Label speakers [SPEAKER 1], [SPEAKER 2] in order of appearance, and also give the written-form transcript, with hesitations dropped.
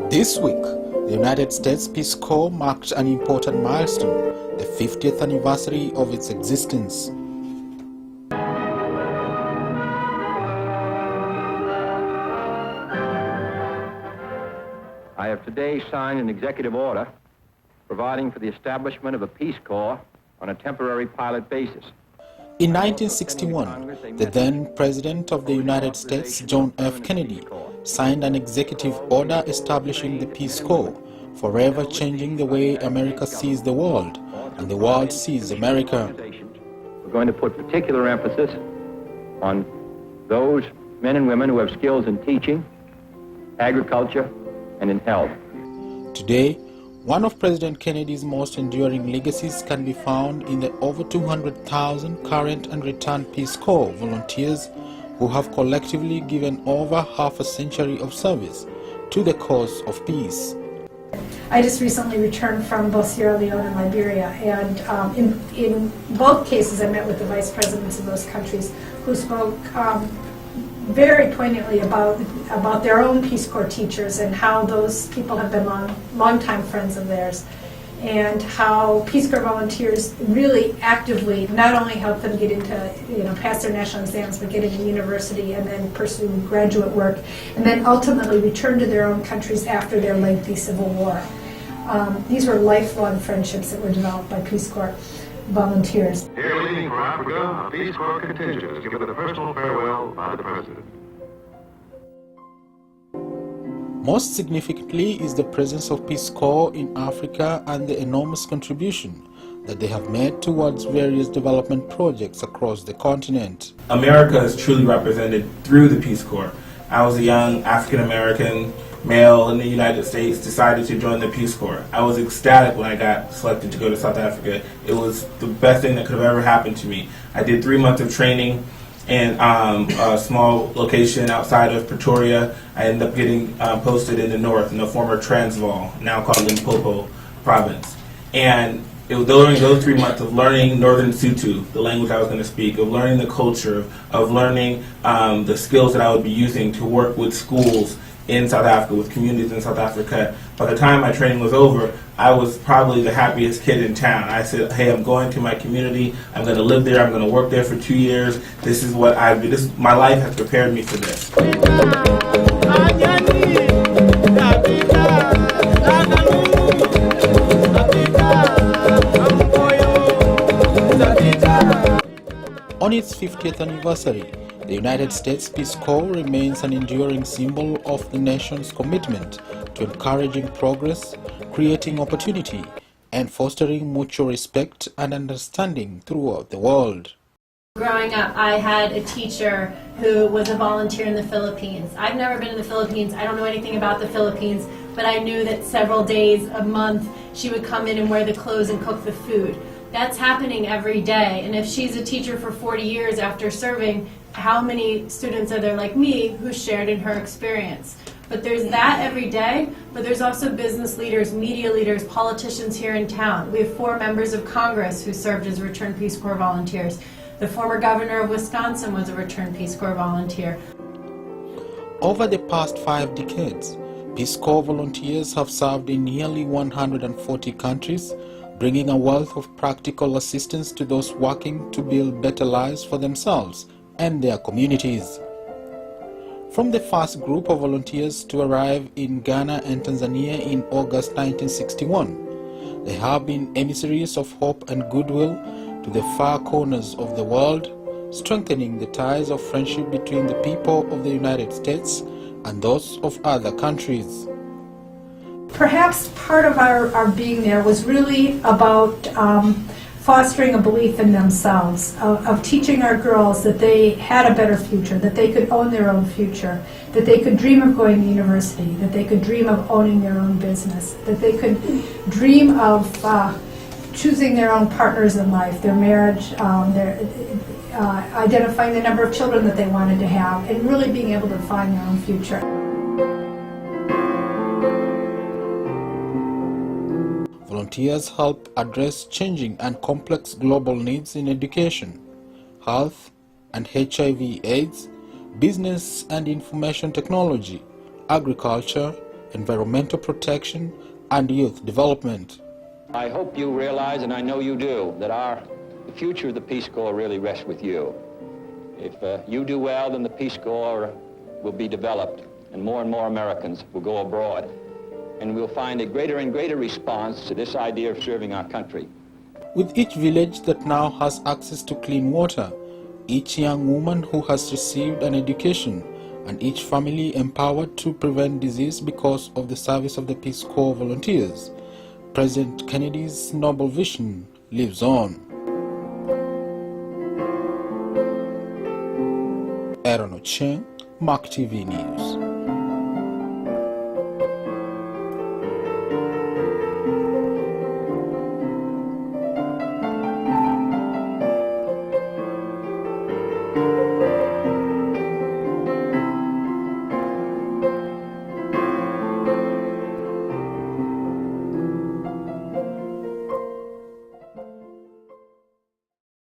[SPEAKER 1] This week, the United States Peace Corps marked an important milestone, the 50th anniversary of its existence.
[SPEAKER 2] I have today signed an executive order providing for the establishment of a Peace Corps on a temporary pilot basis.
[SPEAKER 1] In 1961, the then President of the United States, John F. Kennedy, signed an executive order establishing the Peace Corps, forever changing the way America sees the world and the world sees America.
[SPEAKER 2] We're going to put particular emphasis on those men and women who have skills in teaching, agriculture, and in health.
[SPEAKER 1] Today, one of President Kennedy's most enduring legacies can be found in the over 200,000 current and returned Peace Corps volunteers who have collectively given over half a century of service to the cause of peace.
[SPEAKER 3] I just recently returned from both Sierra Leone and Liberia, and in both cases I met with the vice presidents of those countries who spoke very poignantly about their own Peace Corps teachers and how those people have been long-time friends of theirs, and how Peace Corps volunteers really actively not only help them get into, pass their national exams, but get into university and then pursue graduate work, and then ultimately return to their own countries after their lengthy civil war. These were lifelong friendships that were developed by Peace Corps volunteers.
[SPEAKER 4] Here leaving for Africa, a Peace Corps contingent is given a personal farewell by the President.
[SPEAKER 1] Most significantly is the presence of Peace Corps in Africa and the enormous contribution that they have made towards various development projects across the continent.
[SPEAKER 5] America is truly represented through the Peace Corps. I was a young African-American male in the United States, decided to join the Peace Corps. I was ecstatic when I got selected to go to South Africa. It was the best thing that could have ever happened to me. I did 3 months of training in a small location outside of Pretoria. I ended up getting posted in the north, in the former Transvaal, now called Limpopo province. And it was during those 3 months of learning Northern Sotho, the language I was going to speak, of learning the culture, of learning the skills that I would be using to work with schools in South Africa, with communities in South Africa. By the time my training was over, I was probably the happiest kid in town. I said, hey, I'm going to my community, I'm going to live there, I'm going to work there for 2 years. This is what my life has prepared me for this.
[SPEAKER 1] On its 50th anniversary, the United States Peace Corps remains an enduring symbol of the nation's commitment to encouraging progress, creating opportunity, and fostering mutual respect and understanding throughout the world.
[SPEAKER 6] Growing up, I had a teacher who was a volunteer in the Philippines. I've never been in the Philippines. I don't know anything about the Philippines, but I knew that several days a month she would come in and wear the clothes and cook the food. That's happening every day, and if she's a teacher for 40 years after serving, how many students are there like me who shared in her experience? But there's that every day, but there's also business leaders, media leaders, politicians here in town. We have 4 members of Congress who served as returned Peace Corps volunteers. The former governor of Wisconsin was a returned Peace Corps volunteer.
[SPEAKER 1] Over the past 5 decades, Peace Corps volunteers have served in nearly 140 countries, bringing a wealth of practical assistance to those working to build better lives for themselves and their communities. From the first group of volunteers to arrive in Ghana and Tanzania in August 1961, they have been emissaries of hope and goodwill to the far corners of the world, strengthening the ties of friendship between the people of the United States and those of other countries.
[SPEAKER 3] Perhaps part of our being there was really about fostering a belief in themselves, of teaching our girls that they had a better future, that they could own their own future, that they could dream of going to university, that they could dream of owning their own business, that they could dream of choosing their own partners in life, their marriage, identifying the number of children that they wanted to have, and really being able to find their own future.
[SPEAKER 1] Volunteers help address changing and complex global needs in education, health and HIV/AIDS, business and information technology, agriculture, environmental protection, and youth development.
[SPEAKER 2] I hope you realize, and I know you do, that the future of the Peace Corps really rests with you. If you do well, then the Peace Corps will be developed, and more Americans will go abroad. And we'll find a greater and greater response to this idea of serving our country.
[SPEAKER 1] With each village that now has access to clean water, each young woman who has received an education, and each family empowered to prevent disease because of the service of the Peace Corps volunteers, President Kennedy's noble vision lives on. Aaron Ochieng, Mark TV News.